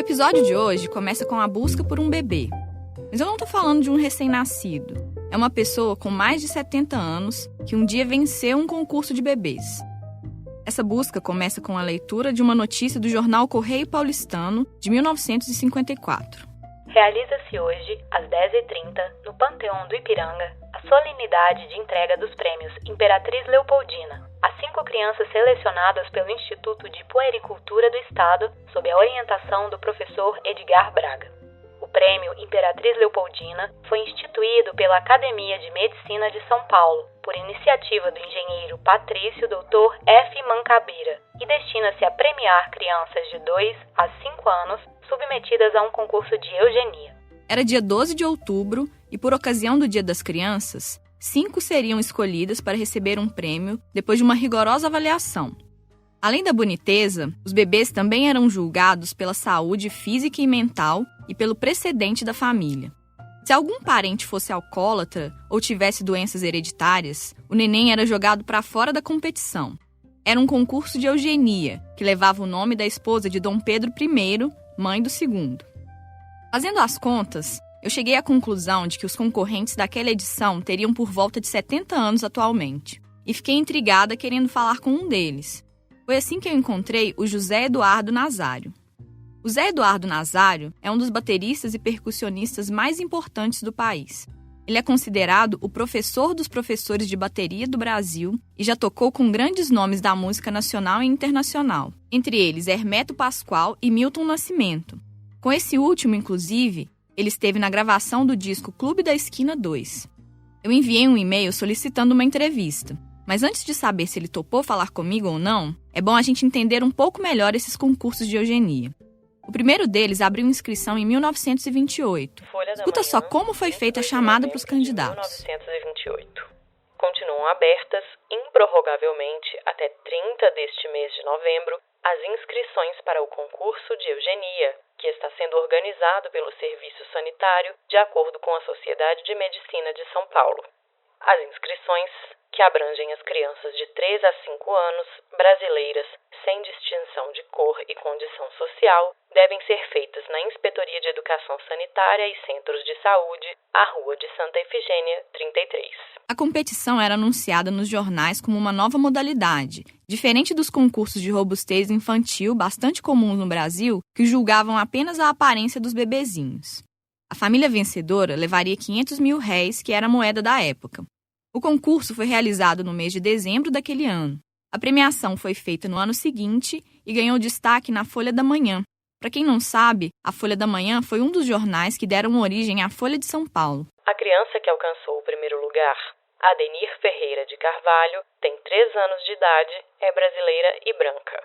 episódio de hoje começa com a busca por um bebê. Mas eu não tô falando de um recém-nascido. É uma pessoa com mais de 70 anos que um dia venceu um concurso de bebês. Essa busca começa com a leitura de uma notícia do jornal Correio Paulistano, de 1954. Realiza-se hoje, às 10h30, no Panteão do Ipiranga, a solenidade de entrega dos prêmios Imperatriz Leopoldina a 5 crianças selecionadas pelo Instituto de Puericultura do Estado, sob a orientação do professor Edgar Braga. O prêmio Imperatriz Leopoldina foi instituído pela Academia de Medicina de São Paulo, por iniciativa do engenheiro Patrício Dr. F. Mancabeira, e destina-se a premiar crianças de 2 a 5 anos submetidas a um concurso de eugenia. Era dia 12 de outubro e, por ocasião do Dia das Crianças, 5 seriam escolhidas para receber um prêmio depois de uma rigorosa avaliação. Além da boniteza, os bebês também eram julgados pela saúde física e mental e pelo precedente da família. Se algum parente fosse alcoólatra ou tivesse doenças hereditárias, o neném era jogado para fora da competição. Era um concurso de eugenia, que levava o nome da esposa de Dom Pedro I, mãe do segundo. Fazendo as contas, eu cheguei à conclusão de que os concorrentes daquela edição teriam por volta de 70 anos atualmente. E fiquei intrigada querendo falar com um deles. Foi assim que eu encontrei o José Eduardo Nazário. O Zé Eduardo Nazário é um dos bateristas e percussionistas mais importantes do país. Ele é considerado o professor dos professores de bateria do Brasil e já tocou com grandes nomes da música nacional e internacional, entre eles Hermeto Pascoal e Milton Nascimento. Com esse último, inclusive, ele esteve na gravação do disco Clube da Esquina 2. Eu enviei um e-mail solicitando uma entrevista, mas antes de saber se ele topou falar comigo ou não, é bom a gente entender um pouco melhor esses concursos de eugenia. O primeiro deles abriu inscrição em 1928. Escuta só como foi feita a chamada para os candidatos. 1928. Continuam abertas, improrrogavelmente, até 30 deste mês de novembro, as inscrições para o concurso de eugenia, que está sendo organizado pelo Serviço Sanitário de acordo com a Sociedade de Medicina de São Paulo. As inscrições, que abrangem as crianças de 3 a 5 anos, brasileiras, sem distinção de cor e condição social, devem ser feitas na Inspetoria de Educação Sanitária e Centros de Saúde, à Rua de Santa Efigênia, 33. A competição era anunciada nos jornais como uma nova modalidade, diferente dos concursos de robustez infantil bastante comuns no Brasil, que julgavam apenas a aparência dos bebezinhos. A família vencedora levaria R$500 mil, que era a moeda da época. O concurso foi realizado no mês de dezembro daquele ano. A premiação foi feita no ano seguinte e ganhou destaque na Folha da Manhã. Para quem não sabe, a Folha da Manhã foi um dos jornais que deram origem à Folha de São Paulo. A criança que alcançou o primeiro lugar, Adenir Ferreira de Carvalho, tem 3 anos de idade, é brasileira e branca.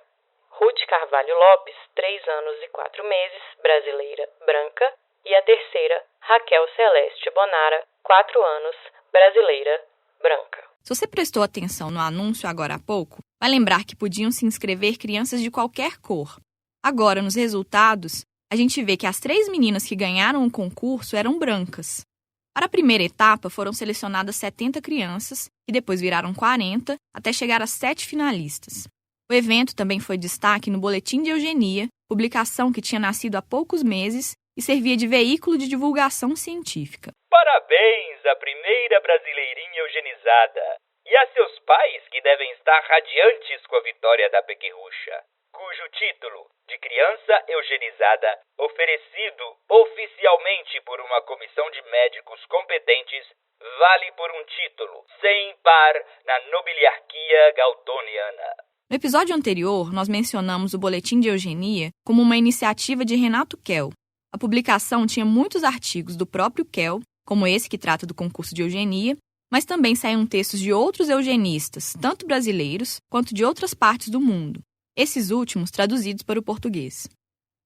Ruth Carvalho Lopes, 3 anos e 4 meses, brasileira, branca. E a terceira, Raquel Celeste Bonara, 4 anos, brasileira, branca. Se você prestou atenção no anúncio agora há pouco, vai lembrar que podiam se inscrever crianças de qualquer cor. Agora, nos resultados, a gente vê que as 3 meninas que ganharam o concurso eram brancas. Para a primeira etapa, foram selecionadas 70 crianças, que depois viraram 40, até chegar a 7 finalistas. O evento também foi destaque no Boletim de Eugenia, publicação que tinha nascido há poucos meses e servia de veículo de divulgação científica. Parabéns à primeira brasileirinha eugenizada e a seus pais que devem estar radiantes com a vitória da pequerrucha, cujo título de criança eugenizada, oferecido oficialmente por uma comissão de médicos competentes, vale por um título sem par na nobiliarquia gautoniana. No episódio anterior, nós mencionamos o Boletim de Eugenia como uma iniciativa de Renato Kell. A publicação tinha muitos artigos do próprio Kell, como esse que trata do concurso de eugenia, mas também saíam textos de outros eugenistas, tanto brasileiros quanto de outras partes do mundo, esses últimos traduzidos para o português.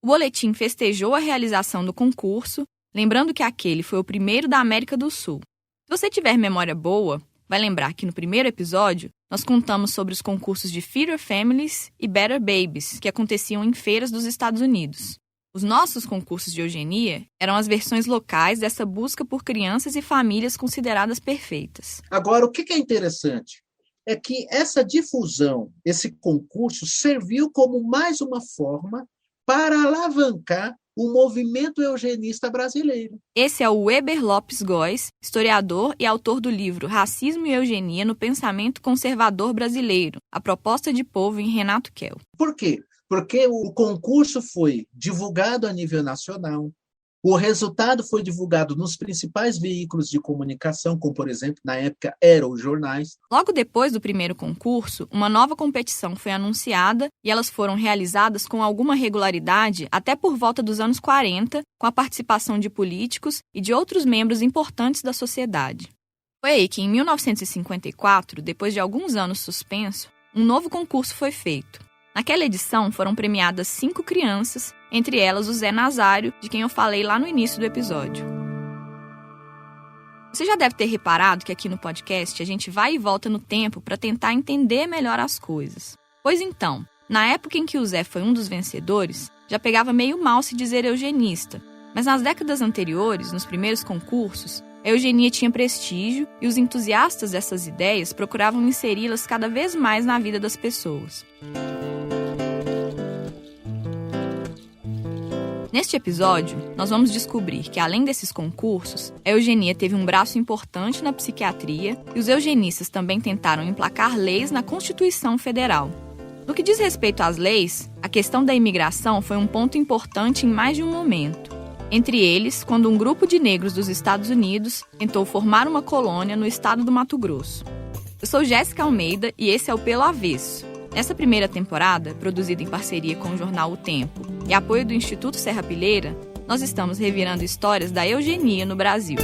O boletim festejou a realização do concurso, lembrando que aquele foi o primeiro da América do Sul. Se você tiver memória boa, vai lembrar que no primeiro episódio nós contamos sobre os concursos de Feeder Families e Better Babies, que aconteciam em feiras dos Estados Unidos. Os nossos concursos de eugenia eram as versões locais dessa busca por crianças e famílias consideradas perfeitas. Agora, o que é interessante é que essa difusão, esse concurso, serviu como mais uma forma para alavancar o movimento eugenista brasileiro. Esse é o Weber Lopes Góes, historiador e autor do livro Racismo e Eugenia no Pensamento Conservador Brasileiro, A Proposta de Povo, em Renato Kell. Por quê? Porque o concurso foi divulgado a nível nacional, o resultado foi divulgado nos principais veículos de comunicação, como, por exemplo, na época eram os jornais. Logo depois do primeiro concurso, uma nova competição foi anunciada e elas foram realizadas com alguma regularidade até por volta dos anos 40, com a participação de políticos e de outros membros importantes da sociedade. Foi aí que, em 1954, depois de alguns anos suspenso, um novo concurso foi feito. Naquela edição foram premiadas 5 crianças, entre elas o Zé Nazário, de quem eu falei lá no início do episódio. Você já deve ter reparado que aqui no podcast a gente vai e volta no tempo para tentar entender melhor as coisas. Pois então, na época em que o Zé foi um dos vencedores, já pegava meio mal se dizer eugenista, mas nas décadas anteriores, nos primeiros concursos, a eugenia tinha prestígio e os entusiastas dessas ideias procuravam inseri-las cada vez mais na vida das pessoas. Neste episódio, nós vamos descobrir que, além desses concursos, a eugenia teve um braço importante na psiquiatria e os eugenistas também tentaram emplacar leis na Constituição Federal. No que diz respeito às leis, a questão da imigração foi um ponto importante em mais de um momento. Entre eles, quando um grupo de negros dos Estados Unidos tentou formar uma colônia no estado do Mato Grosso. Eu sou Jéssica Almeida e esse é o Pelo Avesso. Nessa primeira temporada, produzida em parceria com o jornal O Tempo e apoio do Instituto Serra Pilheira, nós estamos revirando histórias da eugenia no Brasil.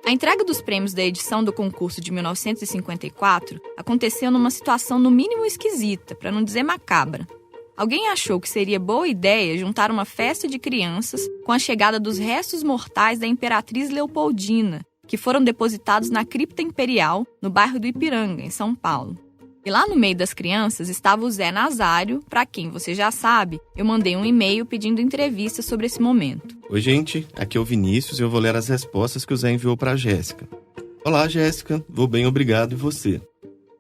A entrega dos prêmios da edição do concurso de 1954 aconteceu numa situação no mínimo esquisita, para não dizer macabra. Alguém achou que seria boa ideia juntar uma festa de crianças com a chegada dos restos mortais da Imperatriz Leopoldina, que foram depositados na cripta imperial, no bairro do Ipiranga, em São Paulo. E lá no meio das crianças estava o Zé Nazário, para quem você já sabe, eu mandei um e-mail pedindo entrevista sobre esse momento. Oi, gente, aqui é o Vinícius e eu vou ler as respostas que o Zé enviou para a Jéssica. Olá, Jéssica, vou bem, obrigado, e você?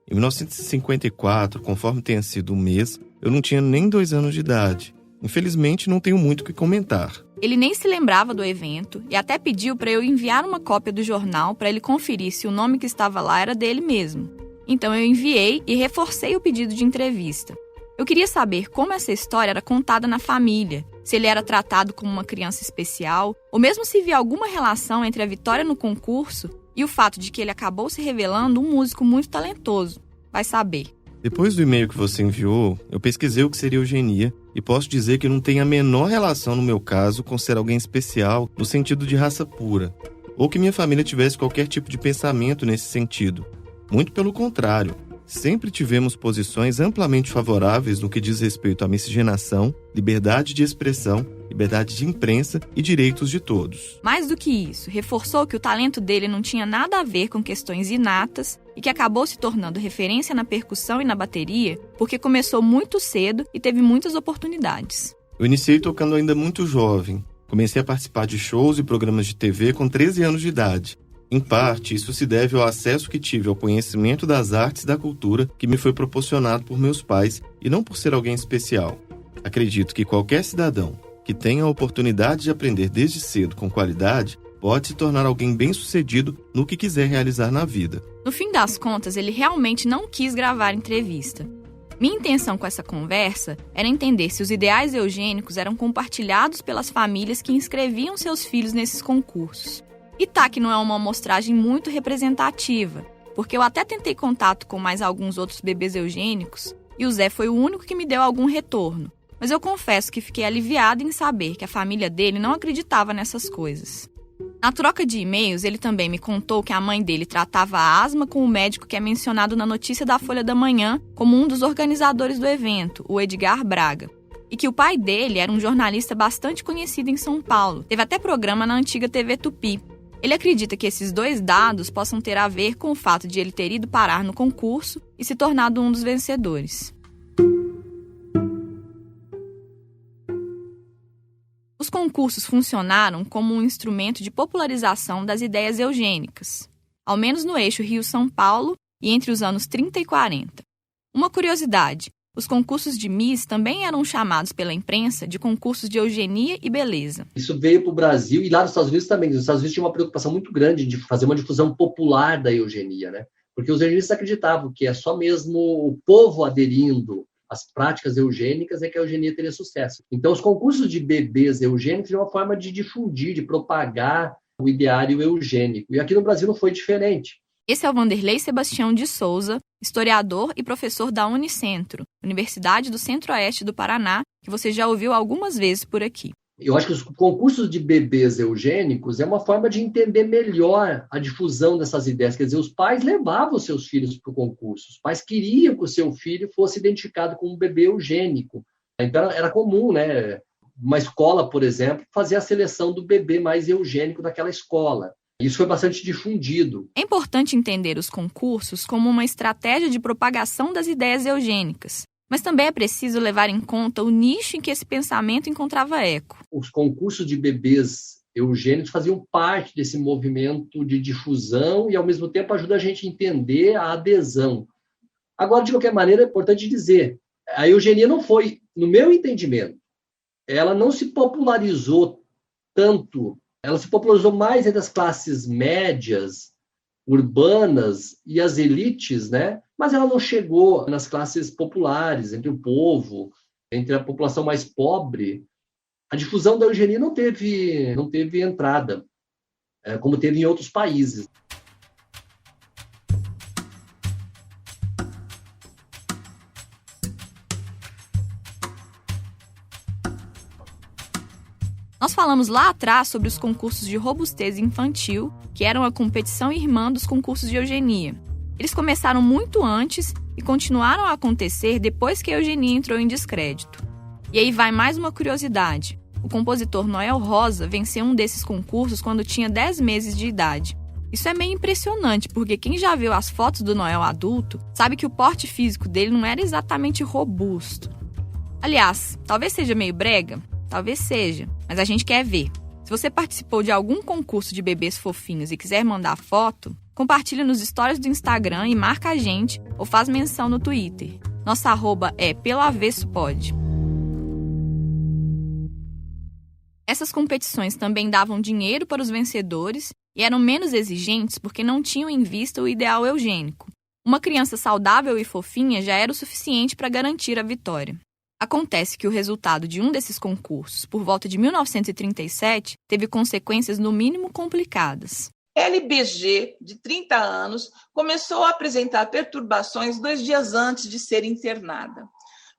Em 1954, conforme tenha sido o mês, eu não tinha nem 2 anos de idade. Infelizmente, não tenho muito o que comentar. Ele nem se lembrava do evento e até pediu para eu enviar uma cópia do jornal para ele conferir se o nome que estava lá era dele mesmo. Então eu enviei e reforcei o pedido de entrevista. Eu queria saber como essa história era contada na família, se ele era tratado como uma criança especial, ou mesmo se havia alguma relação entre a vitória no concurso e o fato de que ele acabou se revelando um músico muito talentoso. Vai saber. Depois do e-mail que você enviou, eu pesquisei o que seria eugenia e posso dizer que não tem a menor relação no meu caso com ser alguém especial no sentido de raça pura, ou que minha família tivesse qualquer tipo de pensamento nesse sentido. Muito pelo contrário, sempre tivemos posições amplamente favoráveis no que diz respeito à miscigenação, liberdade de expressão, liberdade de imprensa e direitos de todos. Mais do que isso, reforçou que o talento dele não tinha nada a ver com questões inatas e que acabou se tornando referência na percussão e na bateria porque começou muito cedo e teve muitas oportunidades. Eu iniciei tocando ainda muito jovem. Comecei a participar de shows e programas de TV com 13 anos de idade. Em parte, isso se deve ao acesso que tive ao conhecimento das artes e da cultura que me foi proporcionado por meus pais e não por ser alguém especial. Acredito que qualquer cidadão que tenha a oportunidade de aprender desde cedo com qualidade pode se tornar alguém bem-sucedido no que quiser realizar na vida. No fim das contas, ele realmente não quis gravar a entrevista. Minha intenção com essa conversa era entender se os ideais eugênicos eram compartilhados pelas famílias que inscreviam seus filhos nesses concursos. E tá que não é uma amostragem muito representativa, porque eu até tentei contato com mais alguns outros bebês eugênicos e o Zé foi o único que me deu algum retorno. Mas eu confesso que fiquei aliviada em saber que a família dele não acreditava nessas coisas. Na troca de e-mails, ele também me contou que a mãe dele tratava a asma com o médico que é mencionado na notícia da Folha da Manhã como um dos organizadores do evento, o Edgar Braga. e que o pai dele era um jornalista bastante conhecido em São Paulo. Teve até programa na antiga TV Tupi. Ele acredita que esses 2 dados possam ter a ver com o fato de ele ter ido parar no concurso e se tornado um dos vencedores. Os concursos funcionaram como um instrumento de popularização das ideias eugênicas, ao menos no eixo Rio-São Paulo e entre os anos 30 e 40. Uma curiosidade, os concursos de Miss também eram chamados pela imprensa de concursos de eugenia e beleza. Isso veio para o Brasil e lá nos Estados Unidos também. Os Estados Unidos tinham uma preocupação muito grande de fazer uma difusão popular da eugenia, né? Porque os eugenistas acreditavam que é só mesmo o povo aderindo às práticas eugênicas é que a eugenia teria sucesso. Então, os concursos de bebês eugênicos é uma forma de difundir, de propagar o ideário eugênico. E aqui no Brasil não foi diferente. Esse é o Vanderlei Sebastião de Souza, historiador e professor da Unicentro, Universidade do Centro-Oeste do Paraná, que você já ouviu algumas vezes por aqui. Eu acho que os concursos de bebês eugênicos é uma forma de entender melhor a difusão dessas ideias. Quer dizer, os pais levavam os seus filhos para o concurso. Os pais queriam que o seu filho fosse identificado como um bebê eugênico. Então, era comum, né? Uma escola, por exemplo, fazer a seleção do bebê mais eugênico daquela escola. Isso foi bastante difundido. É importante entender os concursos como uma estratégia de propagação das ideias eugênicas. Mas também é preciso levar em conta o nicho em que esse pensamento encontrava eco. Os concursos de bebês eugênicos faziam parte desse movimento de difusão e, ao mesmo tempo, ajuda a gente a entender a adesão. Agora, de qualquer maneira, é importante dizer, a eugenia não foi, no meu entendimento, ela não se popularizou tanto, ela se popularizou mais entre as classes médias, urbanas e as elites, né? Mas ela não chegou nas classes populares, entre o povo, entre a população mais pobre. A difusão da eugenia não teve entrada, como teve em outros países. Nós falamos lá atrás sobre os concursos de robustez infantil, que eram a competição irmã dos concursos de eugenia. Eles começaram muito antes e continuaram a acontecer depois que a eugenia entrou em descrédito. E aí vai mais uma curiosidade. O compositor Noel Rosa venceu um desses concursos quando tinha 10 meses de idade. Isso é meio impressionante, porque quem já viu as fotos do Noel adulto sabe que o porte físico dele não era exatamente robusto. Aliás, talvez seja meio brega, talvez seja, mas a gente quer ver. Se você participou de algum concurso de bebês fofinhos e quiser mandar foto, compartilha nos stories do Instagram e marca a gente ou faz menção no Twitter. Nossa arroba é peloavessopod. Essas competições também davam dinheiro para os vencedores e eram menos exigentes porque não tinham em vista o ideal eugênico. Uma criança saudável e fofinha já era o suficiente para garantir a vitória. Acontece que o resultado de um desses concursos, por volta de 1937, teve consequências no mínimo complicadas. LBG, de 30 anos, começou a apresentar perturbações 2 dias antes de ser internada.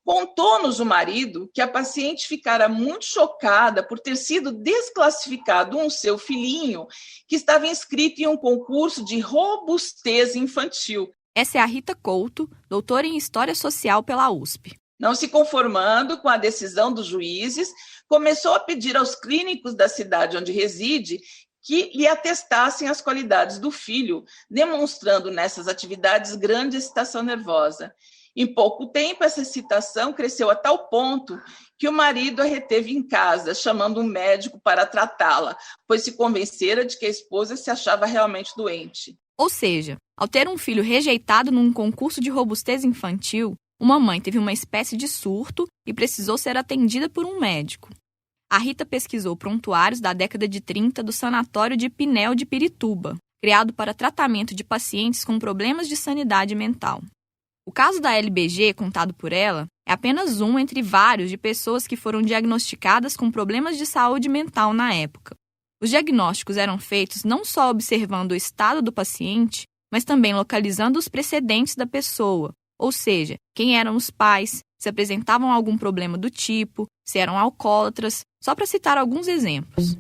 Contou-nos o marido que a paciente ficara muito chocada por ter sido desclassificado um seu filhinho que estava inscrito em um concurso de robustez infantil. Essa é a Rita Couto, doutora em História Social pela USP. Não se conformando com a decisão dos juízes, começou a pedir aos clínicos da cidade onde reside que lhe atestassem as qualidades do filho, demonstrando nessas atividades grande excitação nervosa. Em pouco tempo, essa excitação cresceu a tal ponto que o marido a reteve em casa, chamando um médico para tratá-la, pois se convencera de que a esposa se achava realmente doente. Ou seja, ao ter um filho rejeitado num concurso de robustez infantil, uma mãe teve uma espécie de surto e precisou ser atendida por um médico. A Rita pesquisou prontuários da década de 30 do Sanatório de Pinel de Pirituba, criado para tratamento de pacientes com problemas de sanidade mental. O caso da LBG, contado por ela, é apenas um entre vários de pessoas que foram diagnosticadas com problemas de saúde mental na época. Os diagnósticos eram feitos não só observando o estado do paciente, mas também localizando os precedentes da pessoa, ou seja, quem eram os pais, se apresentavam algum problema do tipo, se eram alcoólatras, só para citar alguns exemplos.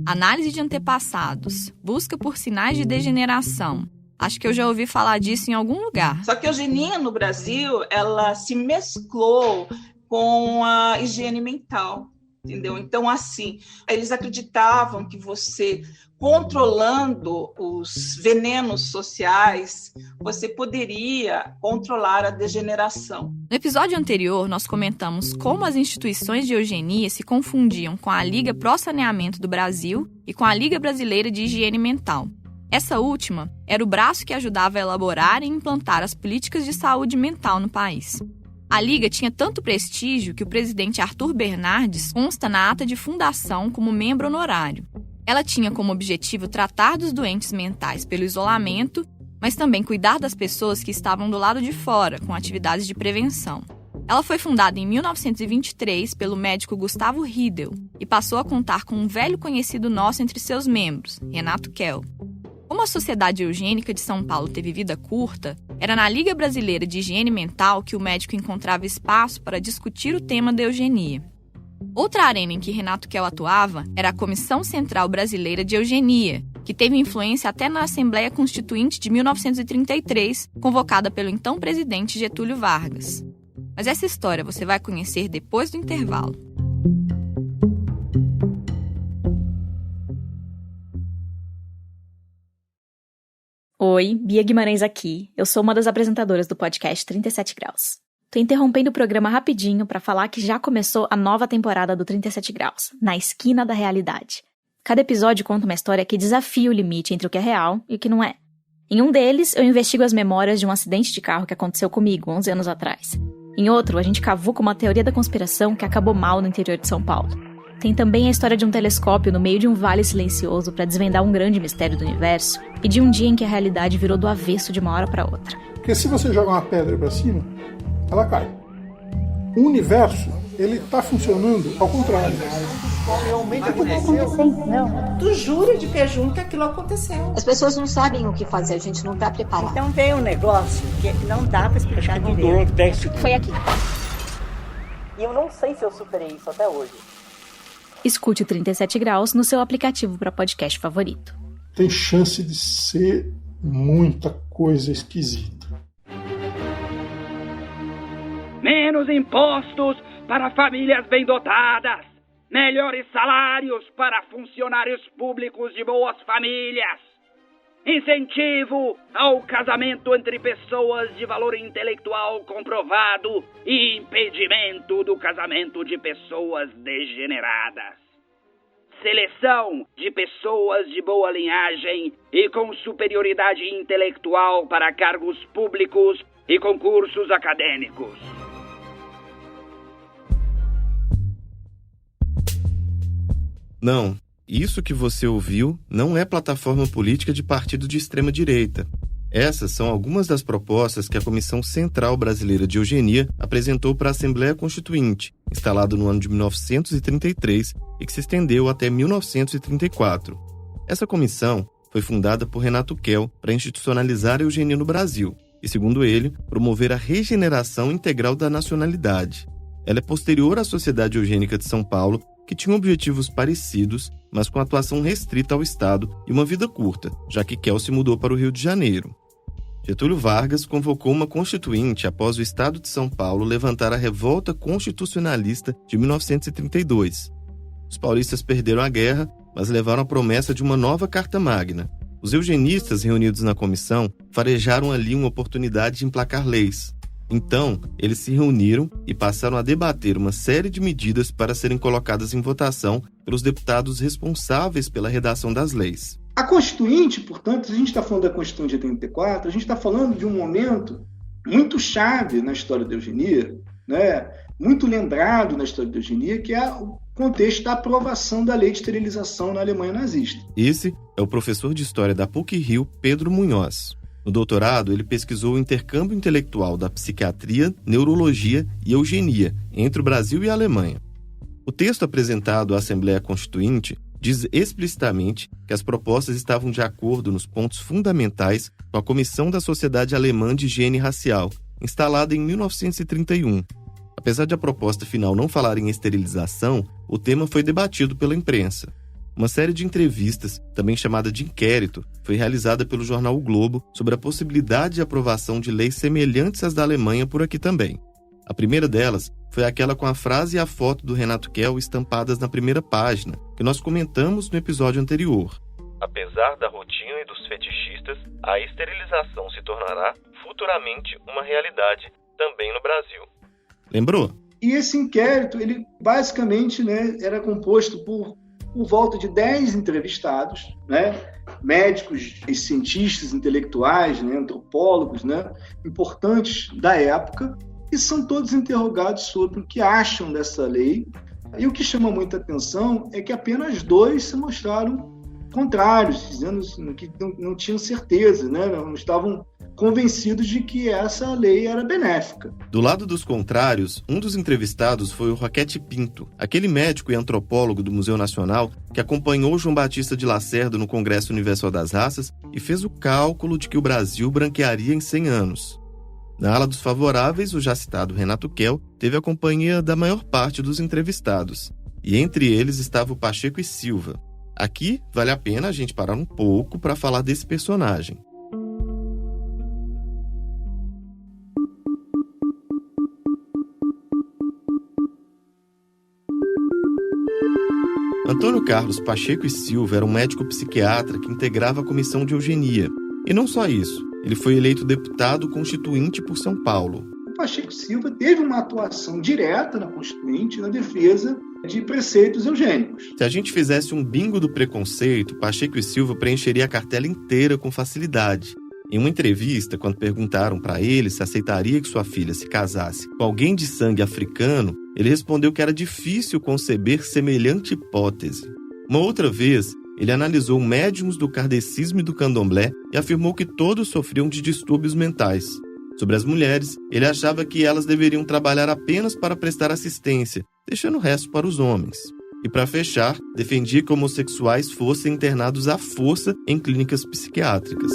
Análise de antepassados, busca por sinais de degeneração, Acho que eu já ouvi falar disso em algum lugar. Só que a eugenia no Brasil, ela se mesclou com a higiene mental, entendeu? Então, assim, eles acreditavam que você, controlando os venenos sociais, você poderia controlar a degeneração. No episódio anterior, nós comentamos como as instituições de eugenia se confundiam com a Liga Pró Saneamento do Brasil e com a Liga Brasileira de Higiene Mental. Essa última era o braço que ajudava a elaborar e implantar as políticas de saúde mental no país. A Liga tinha tanto prestígio que o presidente Arthur Bernardes consta na ata de fundação como membro honorário. Ela tinha como objetivo tratar dos doentes mentais pelo isolamento, mas também cuidar das pessoas que estavam do lado de fora, com atividades de prevenção. Ela foi fundada em 1923 pelo médico Gustavo Riedel e passou a contar com um velho conhecido nosso entre seus membros, Renato Kell. Como a Sociedade Eugênica de São Paulo teve vida curta, era na Liga Brasileira de Higiene Mental que o médico encontrava espaço para discutir o tema da eugenia. Outra arena em que Renato Kell atuava era a Comissão Central Brasileira de Eugenia, que teve influência até na Assembleia Constituinte de 1933, convocada pelo então presidente Getúlio Vargas. Mas essa história você vai conhecer depois do intervalo. Oi, Bia Guimarães aqui. Eu sou uma das apresentadoras do podcast 37 Graus. Tô interrompendo o programa rapidinho para falar que já começou a nova temporada do 37 Graus, na esquina da realidade. Cada episódio conta uma história que desafia o limite entre o que é real e o que não é. Em um deles, eu investigo as memórias de um acidente de carro que aconteceu comigo 11 anos atrás. Em outro, a gente cavuca uma teoria da conspiração que acabou mal no interior de São Paulo. Tem também a história de um telescópio no meio de um vale silencioso para desvendar um grande mistério do universo e de um dia em que a realidade virou do avesso de uma hora para outra. Porque se você joga uma pedra para cima, ela cai. O universo, ele tá funcionando ao contrário. Realmente aconteceu? Não. Tu jura de pé junto que aquilo aconteceu. As pessoas não sabem o que fazer, a gente não está preparado. Então veio um negócio que não dá para explicar direito. Foi aqui. E eu não sei se eu superei isso até hoje. Escute o 37 Graus no seu aplicativo para podcast favorito. Tem chance de ser muita coisa esquisita. Menos impostos para famílias bem dotadas. Melhores salários para funcionários públicos de boas famílias. Incentivo ao casamento entre pessoas de valor intelectual comprovado e impedimento do casamento de pessoas degeneradas. Seleção de pessoas de boa linhagem e com superioridade intelectual para cargos públicos e concursos acadêmicos. Não, isso que você ouviu não é plataforma política de partido de extrema-direita. Essas são algumas das propostas que a Comissão Central Brasileira de Eugenia apresentou para a Assembleia Constituinte, instalada no ano de 1933 e que se estendeu até 1934. Essa comissão foi fundada por Renato Kell para institucionalizar a eugenia no Brasil e, segundo ele, promover a regeneração integral da nacionalidade. Ela é posterior à Sociedade Eugênica de São Paulo, que tinha objetivos parecidos, mas com atuação restrita ao Estado e uma vida curta, já que Kell se mudou para o Rio de Janeiro. Getúlio Vargas convocou uma constituinte após o Estado de São Paulo levantar a revolta constitucionalista de 1932. Os paulistas perderam a guerra, mas levaram a promessa de uma nova Carta Magna. Os eugenistas reunidos na comissão farejaram ali uma oportunidade de emplacar leis. Então, eles se reuniram e passaram a debater uma série de medidas para serem colocadas em votação pelos deputados responsáveis pela redação das leis. A Constituinte, portanto, se a gente está falando da Constituinte de 84, a gente está falando de um momento muito chave na história da eugenia, né? Muito lembrado na história da eugenia, que é o contexto da aprovação da lei de esterilização na Alemanha nazista. Esse é o professor de História da PUC-Rio, Pedro Munhoz. No doutorado, ele pesquisou o intercâmbio intelectual da psiquiatria, neurologia e eugenia entre o Brasil e a Alemanha. O texto apresentado à Assembleia Constituinte diz explicitamente que as propostas estavam de acordo nos pontos fundamentais com a Comissão da Sociedade Alemã de Higiene Racial, instalada em 1931. Apesar de a proposta final não falar em esterilização, o tema foi debatido pela imprensa. uma série de entrevistas, também chamada de inquérito, foi realizada pelo jornal O Globo sobre a possibilidade de aprovação de leis semelhantes às da Alemanha por aqui também. A primeira delas foi aquela com a frase e a foto do Renato Kell estampadas na primeira página, que nós comentamos no episódio anterior. Apesar da rotina e dos fetichistas, a esterilização se tornará futuramente uma realidade também no Brasil. Lembrou? E esse inquérito, ele basicamente, era composto por volta de 10 entrevistados, médicos e cientistas intelectuais, antropólogos, importantes da época, e são todos interrogados sobre o que acham dessa lei. E o que chama muita atenção é que apenas 2 se mostraram contrários, dizendo que não tinham certeza, não estavam convencidos de que essa lei era benéfica. Do lado dos contrários, um dos entrevistados foi o Roquete Pinto, aquele médico e antropólogo do Museu Nacional que acompanhou João Batista de Lacerda no Congresso Universal das Raças e fez o cálculo de que o Brasil branquearia em 100 anos. Na ala dos favoráveis, o já citado Renato Kell teve a companhia da maior parte dos entrevistados, e entre eles estava o Pacheco e Silva. Aqui, vale a pena a gente parar um pouco para falar desse personagem. Antônio Carlos Pacheco e Silva era um médico psiquiatra que integrava a Comissão de Eugenia. E não só isso, ele foi eleito deputado constituinte por São Paulo. O Pacheco Silva teve uma atuação direta na Constituinte na defesa de preceitos eugênicos. Se a gente fizesse um bingo do preconceito, Pacheco e Silva preencheria a cartela inteira com facilidade. Em uma entrevista, quando perguntaram para ele se aceitaria que sua filha se casasse com alguém de sangue africano, ele respondeu que era difícil conceber semelhante hipótese. Uma outra vez, ele analisou médiuns do kardecismo e do candomblé e afirmou que todos sofriam de distúrbios mentais. Sobre as mulheres, ele achava que elas deveriam trabalhar apenas para prestar assistência, deixando o resto para os homens. E para fechar, defendia que homossexuais fossem internados à força em clínicas psiquiátricas.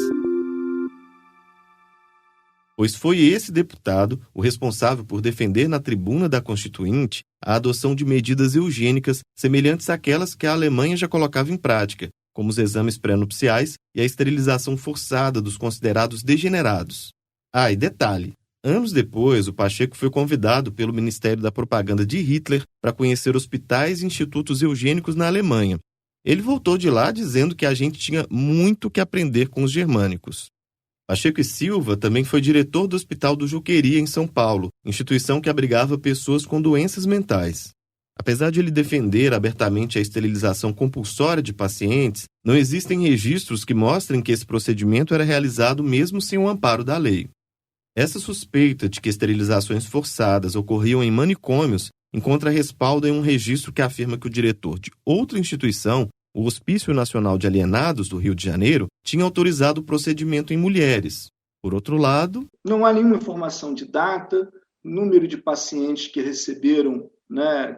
Pois foi esse deputado o responsável por defender na tribuna da Constituinte a adoção de medidas eugênicas semelhantes àquelas que a Alemanha já colocava em prática, como os exames pré-nupciais e a esterilização forçada dos considerados degenerados. Ah, e detalhe, anos depois o Pacheco foi convidado pelo Ministério da Propaganda de Hitler para conhecer hospitais e institutos eugênicos na Alemanha. Ele voltou de lá dizendo que a gente tinha muito que aprender com os germânicos. Pacheco e Silva também foi diretor do Hospital do Juqueri, em São Paulo, instituição que abrigava pessoas com doenças mentais. Apesar de ele defender abertamente a esterilização compulsória de pacientes, não existem registros que mostrem que esse procedimento era realizado mesmo sem o amparo da lei. Essa suspeita de que esterilizações forçadas ocorriam em manicômios encontra respaldo em um registro que afirma que o diretor de outra instituição, o Hospício Nacional de Alienados do Rio de Janeiro, tinha autorizado o procedimento em mulheres. Por outro lado, não há nenhuma informação de data, número de pacientes que receberam,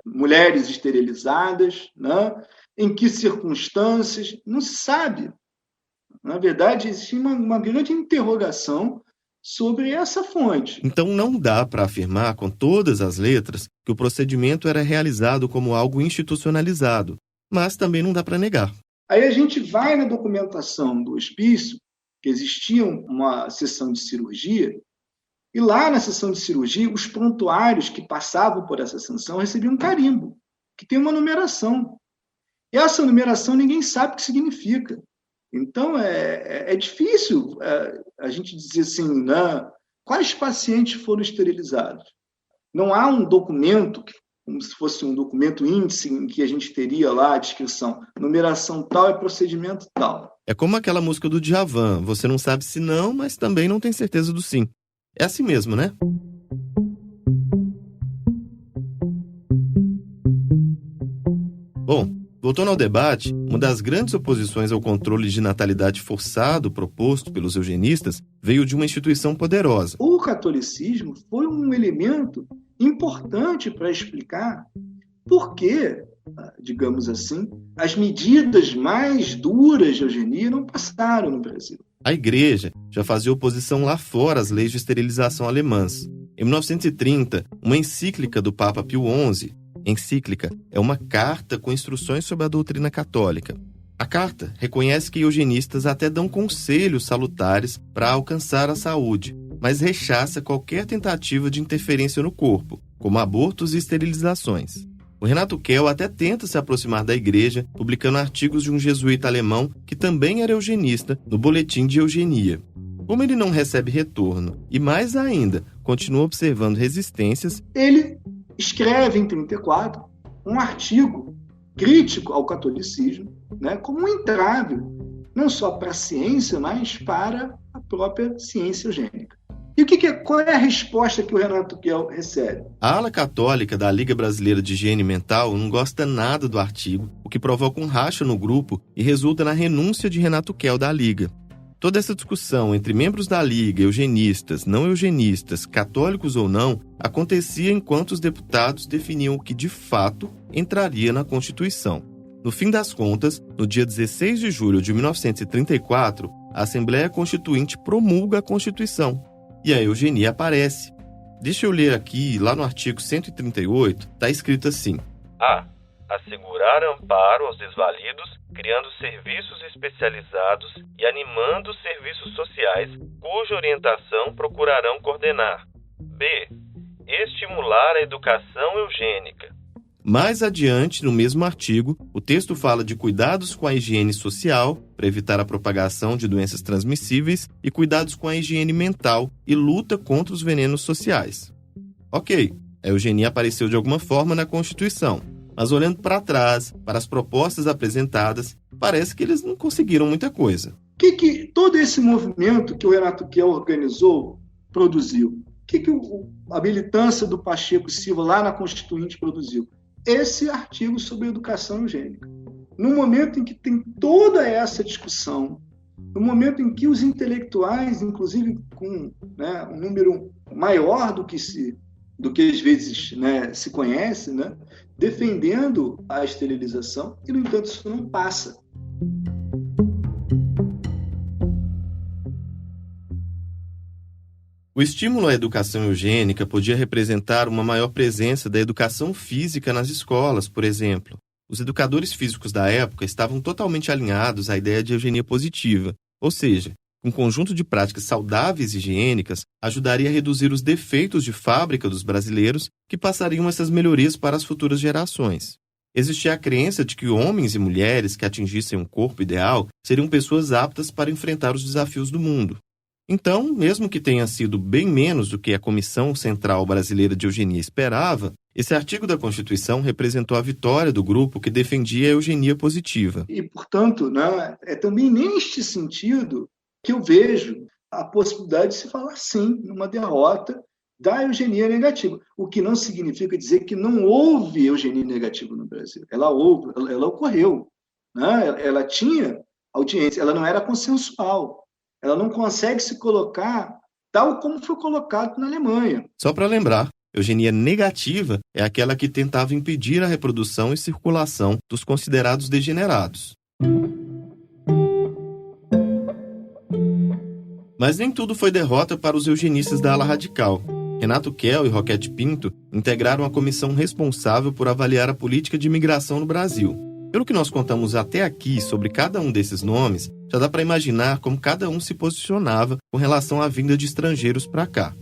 mulheres esterilizadas, em que circunstâncias, não se sabe. Na verdade, existe uma grande interrogação sobre essa fonte. Então não dá para afirmar com todas as letras que o procedimento era realizado como algo institucionalizado, mas também não dá para negar. Aí a gente vai na documentação do hospício, que existia uma sessão de cirurgia, e lá na sessão de cirurgia, os prontuários que passavam por essa sessão recebiam um carimbo, que tem uma numeração. E essa numeração ninguém sabe o que significa. Então, é difícil a gente dizer assim, quais pacientes foram esterilizados. Não há um documento, como se fosse um documento índice, em que a gente teria lá a descrição, numeração tal é procedimento tal. É como aquela música do Djavan, você não sabe se não, mas também não tem certeza do sim. É assim mesmo, né? Bom, voltando ao debate, uma das grandes oposições ao controle de natalidade forçado proposto pelos eugenistas veio de uma instituição poderosa. O catolicismo foi um elemento importante para explicar por que, digamos assim, as medidas mais duras de eugenia não passaram no Brasil. A Igreja já fazia oposição lá fora às leis de esterilização alemãs. Em 1930, uma encíclica do Papa Pio XI, Encíclica é uma carta com instruções sobre a doutrina católica. A carta reconhece que eugenistas até dão conselhos salutares para alcançar a saúde, mas rechaça qualquer tentativa de interferência no corpo, como abortos e esterilizações. O Renato Kell até tenta se aproximar da igreja, publicando artigos de um jesuíta alemão que também era eugenista no Boletim de Eugenia. Como ele não recebe retorno e, mais ainda, continua observando resistências, ele escreve em 1934 um artigo crítico ao catolicismo, né, como um entrave, não só para a ciência, mas para a própria ciência eugênica. E qual é a resposta que o Renato Kell recebe? A ala católica da Liga Brasileira de Higiene Mental não gosta nada do artigo, o que provoca um racha no grupo e resulta na renúncia de Renato Kell da Liga. Toda essa discussão entre membros da Liga, eugenistas, não eugenistas, católicos ou não, acontecia enquanto os deputados definiam o que de fato entraria na Constituição. No fim das contas, no dia 16 de julho de 1934, a Assembleia Constituinte promulga a Constituição. E a eugenia aparece. Deixa eu ler aqui, lá no artigo 138, está escrito assim: A. Assegurar amparo aos desvalidos, criando serviços especializados e animando serviços sociais, cuja orientação procurarão coordenar. B. Estimular a educação eugênica. Mais adiante, no mesmo artigo, o texto fala de cuidados com a higiene social, para evitar a propagação de doenças transmissíveis, e cuidados com a higiene mental e luta contra os venenos sociais. Ok, a eugenia apareceu de alguma forma na Constituição, mas olhando para trás, para as propostas apresentadas, parece que eles não conseguiram muita coisa. O que todo esse movimento que o Renato Kell organizou produziu? O que a militância do Pacheco Silva lá na Constituinte produziu? Esse artigo sobre educação eugênica. No momento em que tem toda essa discussão, no momento em que os intelectuais, inclusive com, né, um número maior do que às vezes, né, se conhece, né, defendendo a esterilização, e, no entanto, isso não passa. O estímulo à educação eugênica podia representar uma maior presença da educação física nas escolas, por exemplo. Os educadores físicos da época estavam totalmente alinhados à ideia de eugenia positiva, ou seja, um conjunto de práticas saudáveis e higiênicas ajudaria a reduzir os defeitos de fábrica dos brasileiros que passariam essas melhorias para as futuras gerações. Existia a crença de que homens e mulheres que atingissem um corpo ideal seriam pessoas aptas para enfrentar os desafios do mundo. Então, mesmo que tenha sido bem menos do que a Comissão Central Brasileira de Eugenia esperava, esse artigo da Constituição representou a vitória do grupo que defendia a eugenia positiva. E, portanto, né, é também neste sentido que eu vejo a possibilidade de se falar, sim, numa derrota da eugenia negativa, o que não significa dizer que não houve eugenia negativa no Brasil. Ela ocorreu, né? Ela tinha audiência, ela não era consensual. Ela não consegue se colocar tal como foi colocado na Alemanha. Só para lembrar, eugenia negativa é aquela que tentava impedir a reprodução e circulação dos considerados degenerados. Mas nem tudo foi derrota para os eugenistas da ala radical. Renato Kell e Roquete Pinto integraram a comissão responsável por avaliar a política de imigração no Brasil. Pelo que nós contamos até aqui sobre cada um desses nomes, já dá para imaginar como cada um se posicionava com relação à vinda de estrangeiros para cá.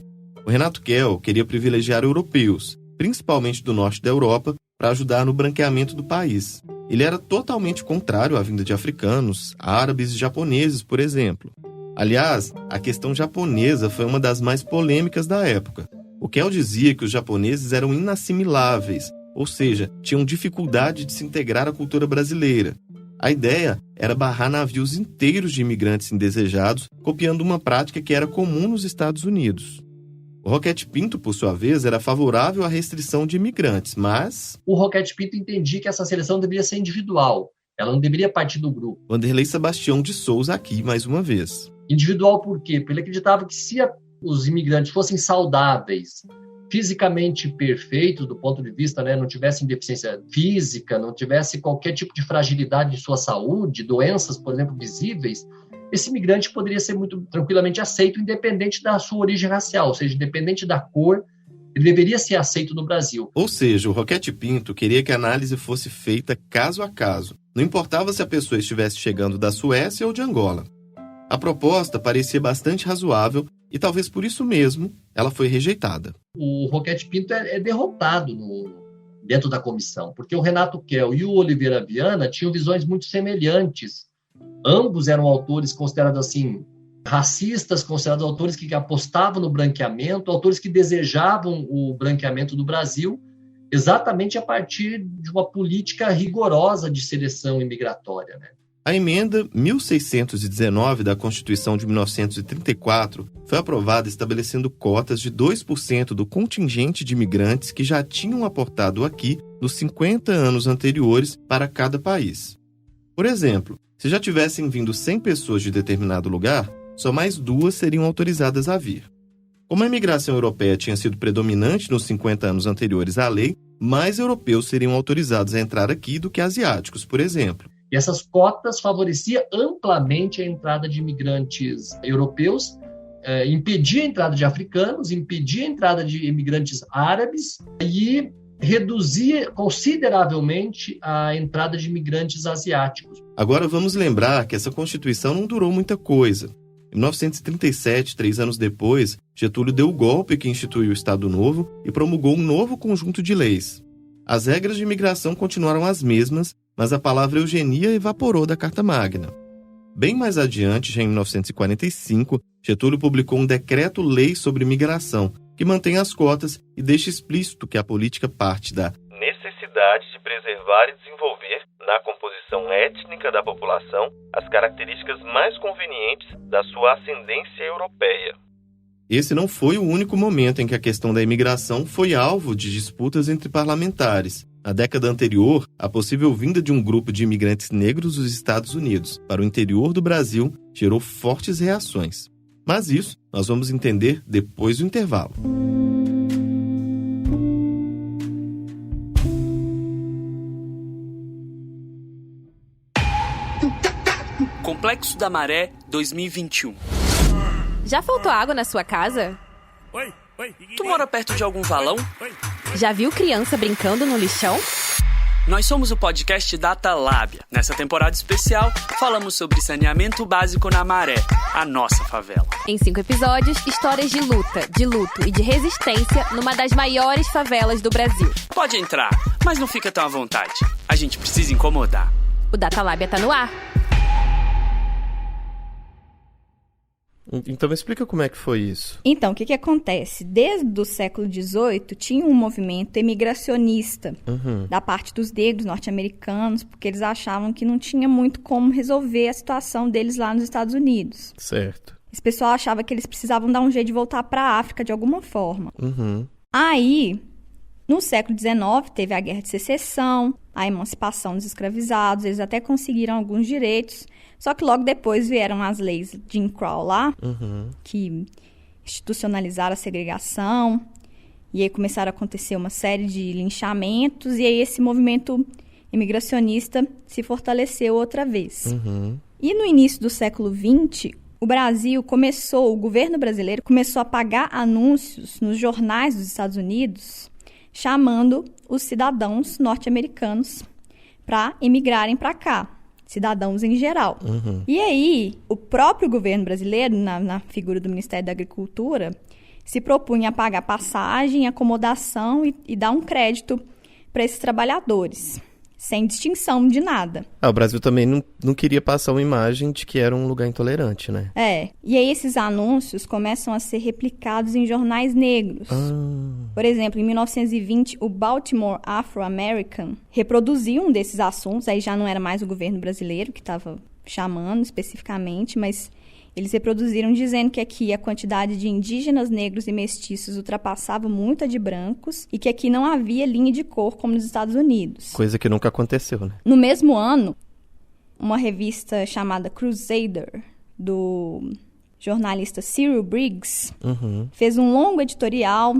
O Renato Kell queria privilegiar europeus, principalmente do norte da Europa, para ajudar no branqueamento do país. Ele era totalmente contrário à vinda de africanos, árabes e japoneses, por exemplo. Aliás, a questão japonesa foi uma das mais polêmicas da época. O Kell dizia que os japoneses eram inassimiláveis, ou seja, tinham dificuldade de se integrar à cultura brasileira. A ideia era barrar navios inteiros de imigrantes indesejados, copiando uma prática que era comum nos Estados Unidos. O Roquete Pinto, por sua vez, era favorável à restrição de imigrantes, mas... O Roquete Pinto entendia que essa seleção deveria ser individual, ela não deveria partir do grupo. Vanderlei Sebastião de Souza aqui, mais uma vez. Individual por quê? Porque ele acreditava que se os imigrantes fossem saudáveis, fisicamente perfeitos do ponto de vista, né, não tivessem deficiência física, não tivesse qualquer tipo de fragilidade de sua saúde, doenças, por exemplo, visíveis, esse imigrante poderia ser muito tranquilamente aceito, independente da sua origem racial, ou seja, independente da cor ele deveria ser aceito no Brasil. Ou seja, o Roquete Pinto queria que a análise fosse feita caso a caso. Não importava se a pessoa estivesse chegando da Suécia ou de Angola. A proposta parecia bastante razoável e talvez por isso mesmo ela foi rejeitada. O Roquete Pinto é derrotado dentro da comissão, porque o Renato Kell e o Oliveira Viana tinham visões muito semelhantes. Ambos eram autores considerados assim, racistas, considerados autores que apostavam no branqueamento, autores que desejavam o branqueamento do Brasil, exatamente a partir de uma política rigorosa de seleção imigratória, né? A emenda 1619 da Constituição de 1934 foi aprovada estabelecendo cotas de 2% do contingente de imigrantes que já tinham aportado aqui nos 50 anos anteriores para cada país. Por exemplo, se já tivessem vindo 100 pessoas de determinado lugar, só mais 2 seriam autorizadas a vir. Como a imigração europeia tinha sido predominante nos 50 anos anteriores à lei, mais europeus seriam autorizados a entrar aqui do que asiáticos, por exemplo. E essas cotas favoreciam amplamente a entrada de imigrantes europeus, impedia a entrada de africanos, impedia a entrada de imigrantes árabes e reduzia consideravelmente a entrada de imigrantes asiáticos. Agora vamos lembrar que essa Constituição não durou muita coisa. Em 1937, 3 anos depois, Getúlio deu o golpe que instituiu o Estado Novo e promulgou um novo conjunto de leis. As regras de imigração continuaram as mesmas, mas a palavra eugenia evaporou da Carta Magna. Bem mais adiante, já em 1945, Getúlio publicou um decreto-lei sobre imigração, que mantém as cotas e deixa explícito que a política parte da necessidade de preservar e desenvolver, na composição étnica da população, as características mais convenientes da sua ascendência europeia. Esse não foi o único momento em que a questão da imigração foi alvo de disputas entre parlamentares. Na década anterior, a possível vinda de um grupo de imigrantes negros dos Estados Unidos para o interior do Brasil gerou fortes reações. Mas isso nós vamos entender depois do intervalo. Complexo da Maré 2021. Já faltou água na sua casa? Tu mora perto de algum valão? Já viu criança brincando no lixão? Nós somos o podcast Data Lábia. Nessa temporada especial, falamos sobre saneamento básico na Maré, a nossa favela. Em 5 episódios, histórias de luta, de luto e de resistência numa das maiores favelas do Brasil. Pode entrar, mas não fica tão à vontade. A gente precisa incomodar. O Data Lábia tá no ar. Então me explica como é que foi isso. Então, o que acontece? Desde o século XVIII, tinha um movimento emigracionista da parte dos negros norte-americanos, porque eles achavam que não tinha muito como resolver a situação deles lá nos Estados Unidos. Certo. Esse pessoal achava que eles precisavam dar um jeito de voltar para a África de alguma forma. Aí, no século XIX, teve a Guerra de Secessão, a emancipação dos escravizados, eles até conseguiram alguns direitos. Só que logo depois vieram as leis de Jim Crow lá, que institucionalizaram a segregação. E aí começaram a acontecer uma série de linchamentos. E aí esse movimento imigracionista se fortaleceu outra vez. E no início do século XX, o governo brasileiro começou a pagar anúncios nos jornais dos Estados Unidos, chamando os cidadãos norte-americanos para emigrarem para cá. Cidadãos em geral. E aí, o próprio governo brasileiro, na figura do Ministério da Agricultura, se propunha a pagar passagem, acomodação e dar um crédito para esses trabalhadores, sem distinção de nada. O Brasil também não queria passar uma imagem de que era um lugar intolerante, né? E aí esses anúncios começam a ser replicados em jornais negros. Por exemplo, em 1920, o Baltimore Afro-American reproduziu um desses assuntos, aí já não era mais o governo brasileiro que estava chamando especificamente, mas eles reproduziram dizendo que aqui a quantidade de indígenas, negros e mestiços ultrapassava muito a de brancos e que aqui não havia linha de cor como nos Estados Unidos. Coisa que nunca aconteceu, né? No mesmo ano, uma revista chamada Crusader, do jornalista Cyril Briggs, fez um longo editorial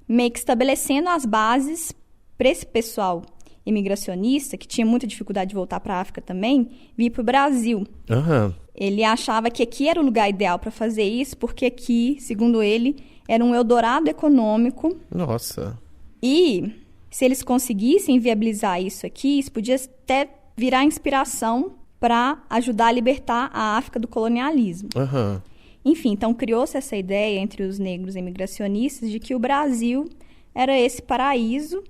meio que estabelecendo as bases para esse pessoal imigracionista, que tinha muita dificuldade de voltar para a África também, vir para o Brasil. Ele achava que aqui era o lugar ideal para fazer isso, porque aqui, segundo ele, Era um eldorado econômico. Nossa. E se eles conseguissem viabilizar isso aqui, isso podia até virar inspiração para ajudar a libertar a África do colonialismo. Uhum. Enfim, então criou-se essa ideia entre os negros imigracionistas de que o Brasil era esse paraíso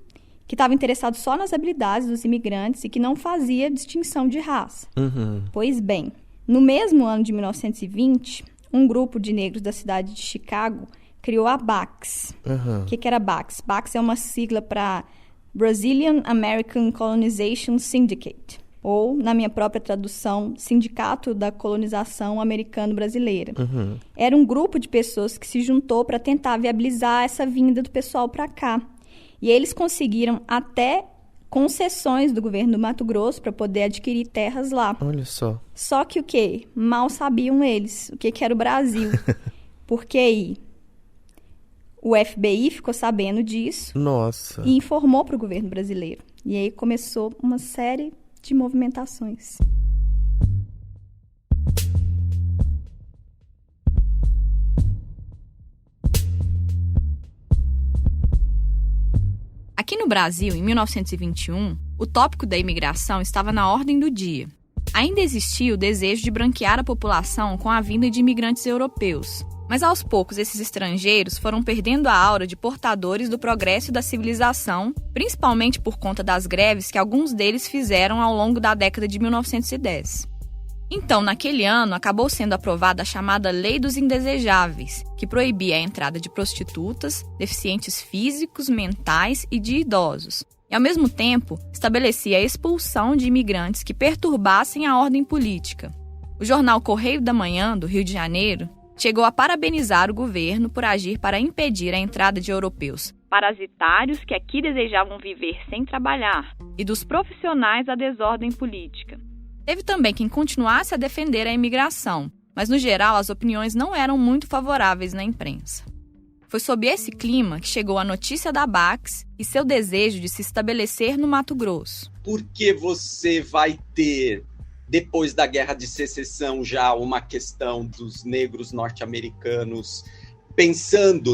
que estava interessado só nas habilidades dos imigrantes e que não fazia distinção de raça. Uhum. Pois bem, no mesmo ano de 1920, um grupo de negros da cidade de Chicago criou a BACS. Uhum. O que era BACS? BACS é uma sigla para Brazilian American Colonization Syndicate, ou, na minha própria tradução, Sindicato da Colonização Americano-Brasileira. Uhum. Era um grupo de pessoas que se juntou para tentar viabilizar essa vinda do pessoal para cá. E eles conseguiram até concessões do governo do Mato Grosso para poder adquirir terras lá. Olha só. Só que o quê? Mal sabiam eles o que era o Brasil. Porque aí o FBI ficou sabendo disso. Nossa. E informou para o governo brasileiro. E aí começou uma série de movimentações. Aqui no Brasil, em 1921, o tópico da imigração estava na ordem do dia. Ainda existia o desejo de branquear a população com a vinda de imigrantes europeus. Mas aos poucos esses estrangeiros foram perdendo a aura de portadores do progresso e da civilização, principalmente por conta das greves que alguns deles fizeram ao longo da década de 1910. Então, naquele ano, acabou sendo aprovada a chamada Lei dos Indesejáveis, que proibia a entrada de prostitutas, deficientes físicos, mentais e de idosos. E, ao mesmo tempo, estabelecia a expulsão de imigrantes que perturbassem a ordem política. O jornal Correio da Manhã, do Rio de Janeiro, chegou a parabenizar o governo por agir para impedir a entrada de europeus parasitários que aqui desejavam viver sem trabalhar e dos profissionais da desordem política. Teve também quem continuasse a defender a imigração, mas no geral as opiniões não eram muito favoráveis na imprensa. Foi sob esse clima que chegou a notícia da BACS e seu desejo de se estabelecer no Mato Grosso. Porque você vai ter, depois da Guerra de Secessão, já uma questão dos negros norte-americanos pensando,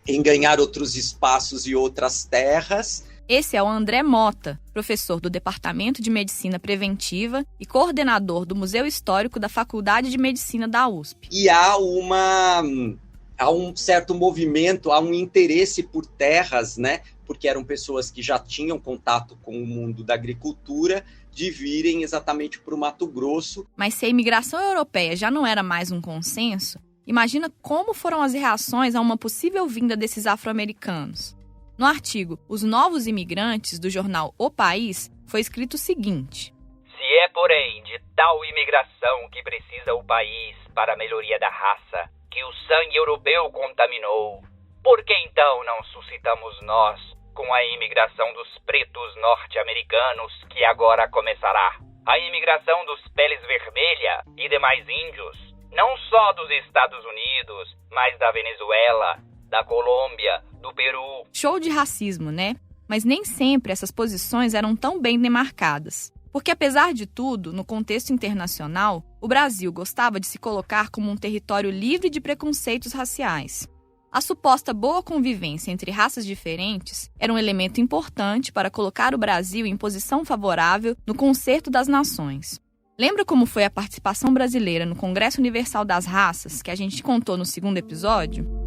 em ganhar outros espaços e outras terras. Esse é o André Mota, professor do Departamento de Medicina Preventiva e coordenador do Museu Histórico da Faculdade de Medicina da USP. E há um certo movimento, há um interesse por terras, porque eram pessoas que já tinham contato com o mundo da agricultura, de virem exatamente para o Mato Grosso. Mas se a imigração europeia já não era mais um consenso, imagina como foram as reações a uma possível vinda desses afro-americanos. No artigo Os Novos Imigrantes, do jornal O País, foi escrito o seguinte: Se é, porém, de tal imigração que precisa o país para a melhoria da raça, que o sangue europeu contaminou, por que então não suscitamos nós com a imigração dos pretos norte-americanos, que agora começará? A imigração dos peles vermelha e demais índios, não só dos Estados Unidos, mas da Venezuela, da Colômbia, do Peru. Show de racismo, né? Mas nem sempre essas posições eram tão bem demarcadas. Porque, apesar de tudo, no contexto internacional, o Brasil gostava de se colocar como um território livre de preconceitos raciais. A suposta boa convivência entre raças diferentes era um elemento importante para colocar o Brasil em posição favorável no concerto das nações. Lembra como foi a participação brasileira no Congresso Universal das Raças, que a gente contou no segundo episódio?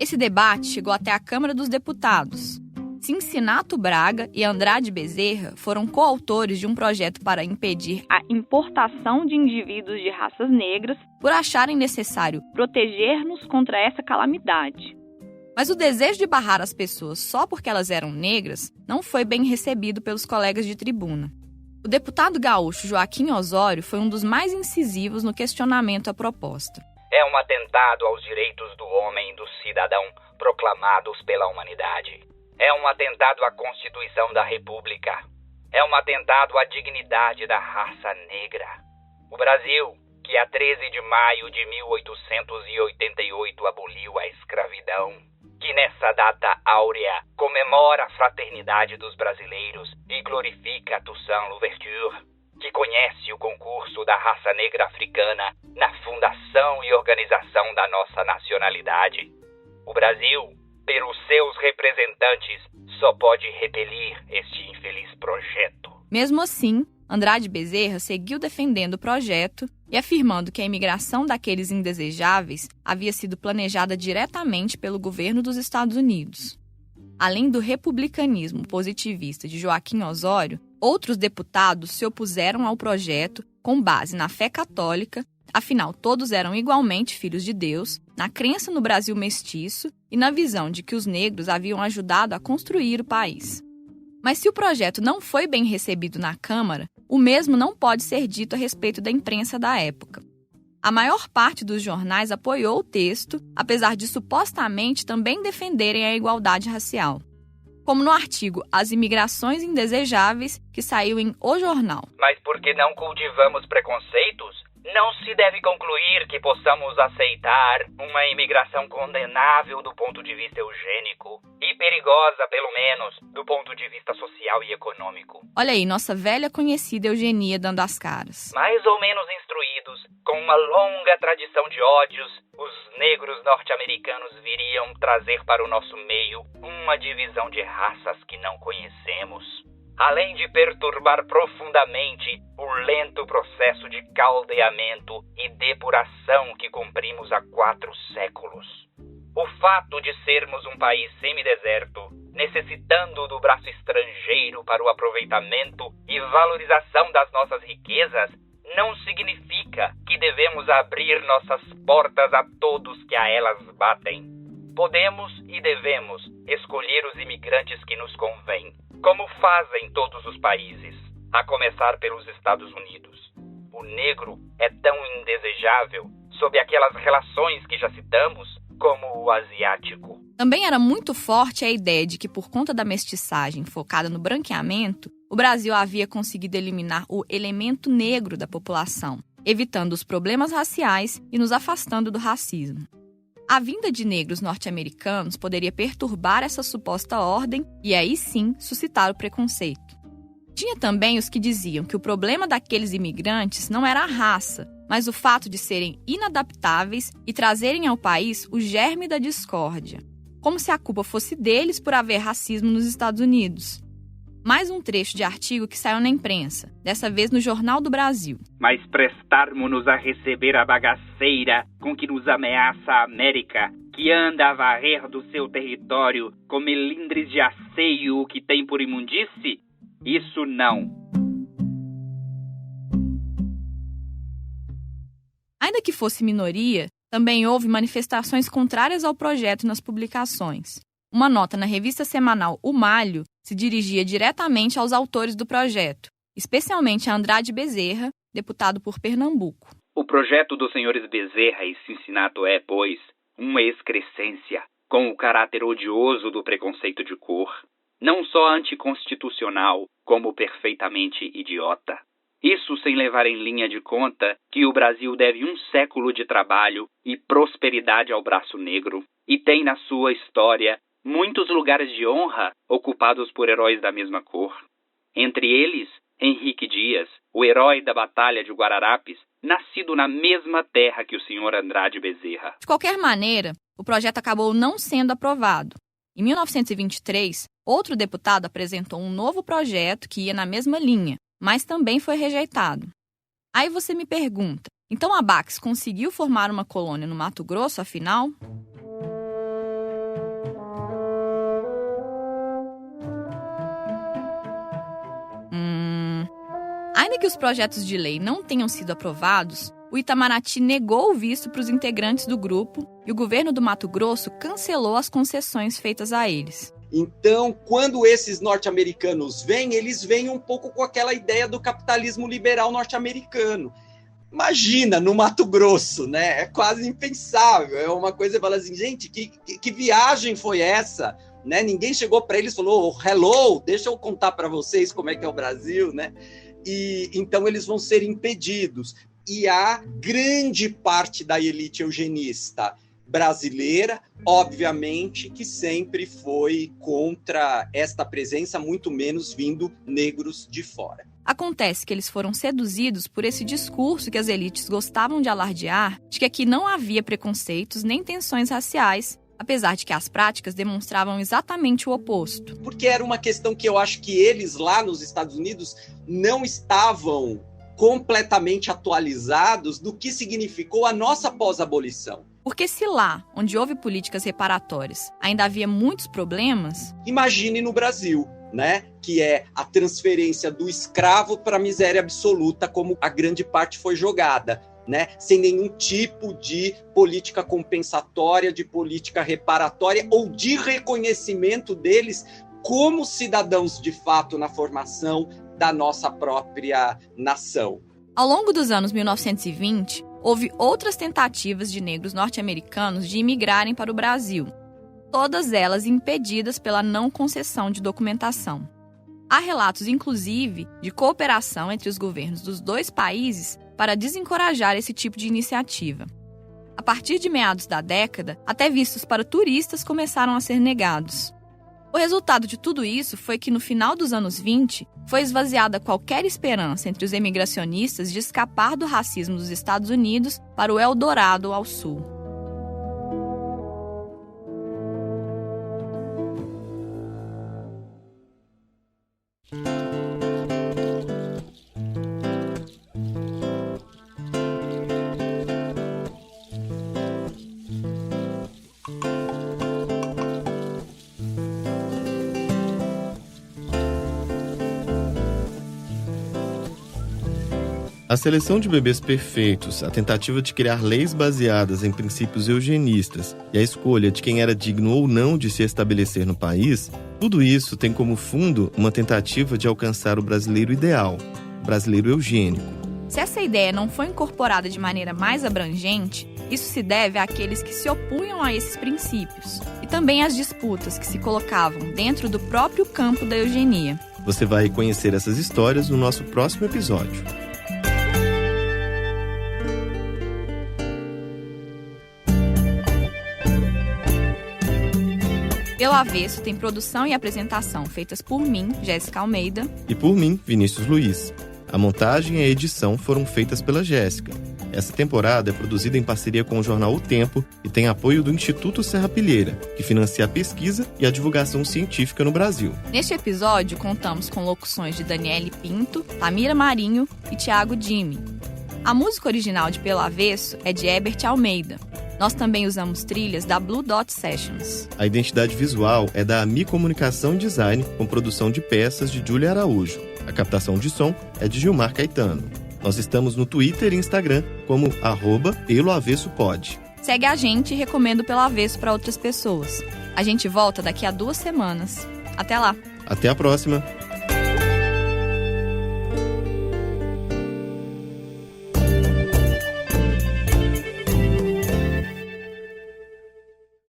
Esse debate chegou até a Câmara dos Deputados. Cincinato Braga e Andrade Bezerra foram coautores de um projeto para impedir a importação de indivíduos de raças negras por acharem necessário proteger-nos contra essa calamidade. Mas o desejo de barrar as pessoas só porque elas eram negras não foi bem recebido pelos colegas de tribuna. O deputado gaúcho Joaquim Osório foi um dos mais incisivos no questionamento à proposta. É um atentado aos direitos do homem e do cidadão proclamados pela humanidade. É um atentado à Constituição da República. É um atentado à dignidade da raça negra. O Brasil, que a 13 de maio de 1888 aboliu a escravidão, que nessa data áurea comemora a fraternidade dos brasileiros e glorifica Toussaint Louverture, que conhece o concurso da raça negra africana na fundação e organização da nossa nacionalidade. O Brasil, pelos seus representantes, só pode repelir este infeliz projeto. Mesmo assim, Andrade Bezerra seguiu defendendo o projeto e afirmando que a imigração daqueles indesejáveis havia sido planejada diretamente pelo governo dos Estados Unidos. Além do republicanismo positivista de Joaquim Osório, outros deputados se opuseram ao projeto com base na fé católica, afinal todos eram igualmente filhos de Deus, na crença no Brasil mestiço e na visão de que os negros haviam ajudado a construir o país. Mas se o projeto não foi bem recebido na Câmara, o mesmo não pode ser dito a respeito da imprensa da época. A maior parte dos jornais apoiou o texto, apesar de supostamente também defenderem a igualdade racial. Como no artigo As Imigrações Indesejáveis, que saiu em O Jornal. Mas porque não cultivamos preconceitos, não se deve concluir que possamos aceitar uma imigração condenável do ponto de vista eugênico e perigosa, pelo menos, do ponto de vista social e econômico. Olha aí, nossa velha conhecida eugenia dando as caras. Mais ou menos instruídos, com uma longa tradição de ódios, os negros norte-americanos viriam trazer para o nosso meio uma divisão de raças que não conhecemos, além de perturbar profundamente o lento processo de caldeamento e depuração que cumprimos há 4 séculos. O fato de sermos um país semideserto, necessitando do braço estrangeiro para o aproveitamento e valorização das nossas riquezas, não significa que devemos abrir nossas portas a todos que a elas batem. Podemos e devemos escolher os imigrantes que nos convêm, como fazem todos os países, a começar pelos Estados Unidos. O negro é tão indesejável, sob aquelas relações que já citamos, como o asiático. Também era muito forte a ideia de que, por conta da mestiçagem focada no branqueamento, o Brasil havia conseguido eliminar o elemento negro da população, evitando os problemas raciais e nos afastando do racismo. A vinda de negros norte-americanos poderia perturbar essa suposta ordem e aí sim suscitar o preconceito. Tinha também os que diziam que o problema daqueles imigrantes não era a raça, mas o fato de serem inadaptáveis e trazerem ao país o germe da discórdia, como se a culpa fosse deles por haver racismo nos Estados Unidos. Mais um trecho de artigo que saiu na imprensa, dessa vez no Jornal do Brasil. Mas prestarmos-nos a receber a bagaceira com que nos ameaça a América, que anda a varrer do seu território com melindres de asseio o que tem por imundície? Isso não. Ainda que fosse minoria, também houve manifestações contrárias ao projeto nas publicações. Uma nota na revista semanal O Malho se dirigia diretamente aos autores do projeto, especialmente a Andrade Bezerra, deputado por Pernambuco. O projeto dos senhores Bezerra e Cincinato é, pois, uma excrescência, com o caráter odioso do preconceito de cor, não só anticonstitucional, como perfeitamente idiota. Isso sem levar em linha de conta que o Brasil deve 1 século de trabalho e prosperidade ao braço negro, e tem na sua história muitos lugares de honra ocupados por heróis da mesma cor. Entre eles, Henrique Dias, o herói da Batalha de Guararapes, nascido na mesma terra que o senhor Andrade Bezerra. De qualquer maneira, o projeto acabou não sendo aprovado. Em 1923, outro deputado apresentou um novo projeto que ia na mesma linha, mas também foi rejeitado. Aí você me pergunta, então a Bax conseguiu formar uma colônia no Mato Grosso, afinal? Ainda que os projetos de lei não tenham sido aprovados, o Itamaraty negou o visto para os integrantes do grupo e o governo do Mato Grosso cancelou as concessões feitas a eles. Então, quando esses norte-americanos vêm, eles vêm um pouco com aquela ideia do capitalismo liberal norte-americano. Imagina, no Mato Grosso, né? É quase impensável. É uma coisa que fala assim, gente, que viagem foi essa? Né? Ninguém chegou para eles e falou, hello, deixa eu contar para vocês como é que é o Brasil, né? E então eles vão ser impedidos. E a grande parte da elite eugenista brasileira, obviamente que sempre foi contra esta presença, muito menos vindo negros de fora. Acontece que eles foram seduzidos por esse discurso que as elites gostavam de alardear, de que aqui não havia preconceitos nem tensões raciais, apesar de que as práticas demonstravam exatamente o oposto. Porque era uma questão que eu acho que eles lá nos Estados Unidos não estavam completamente atualizados do que significou a nossa pós-abolição. Porque se lá, onde houve políticas reparatórias, ainda havia muitos problemas... Imagine no Brasil, né? Que é a transferência do escravo para a miséria absoluta, como a grande parte foi jogada, né? Sem nenhum tipo de política compensatória, de política reparatória ou de reconhecimento deles como cidadãos de fato na formação da nossa própria nação. Ao longo dos anos 1920, houve outras tentativas de negros norte-americanos de imigrarem para o Brasil, todas elas impedidas pela não concessão de documentação. Há relatos, inclusive, de cooperação entre os governos dos dois países para desencorajar esse tipo de iniciativa. A partir de meados da década, até vistos para turistas começaram a ser negados. O resultado de tudo isso foi que, no final dos anos 20, foi esvaziada qualquer esperança entre os emigracionistas de escapar do racismo dos Estados Unidos para o Eldorado ao sul. A seleção de bebês perfeitos, a tentativa de criar leis baseadas em princípios eugenistas e a escolha de quem era digno ou não de se estabelecer no país, tudo isso tem como fundo uma tentativa de alcançar o brasileiro ideal, o brasileiro eugênico. Se essa ideia não foi incorporada de maneira mais abrangente, isso se deve àqueles que se opunham a esses princípios e também às disputas que se colocavam dentro do próprio campo da eugenia. Você vai conhecer essas histórias no nosso próximo episódio. Pelo Avesso tem produção e apresentação feitas por mim, Jéssica Almeida. E por mim, Vinícius Luiz. A montagem e a edição foram feitas pela Jéssica. Essa temporada é produzida em parceria com o jornal O Tempo e tem apoio do Instituto Serra Pilheira, que financia a pesquisa e a divulgação científica no Brasil. Neste episódio, contamos com locuções de Daniele Pinto, Tamira Marinho e Thiago Dimi. A música original de Pelo Avesso é de Herbert Almeida. Nós também usamos trilhas da Blue Dot Sessions. A identidade visual é da AMI Comunicação e Design, com produção de peças de Júlia Araújo. A captação de som é de Gilmar Caetano. Nós estamos no Twitter e Instagram como @PeloAvessoPod. Segue a gente e recomenda Pelo Avesso para outras pessoas. A gente volta daqui a 2 semanas. Até lá! Até a próxima!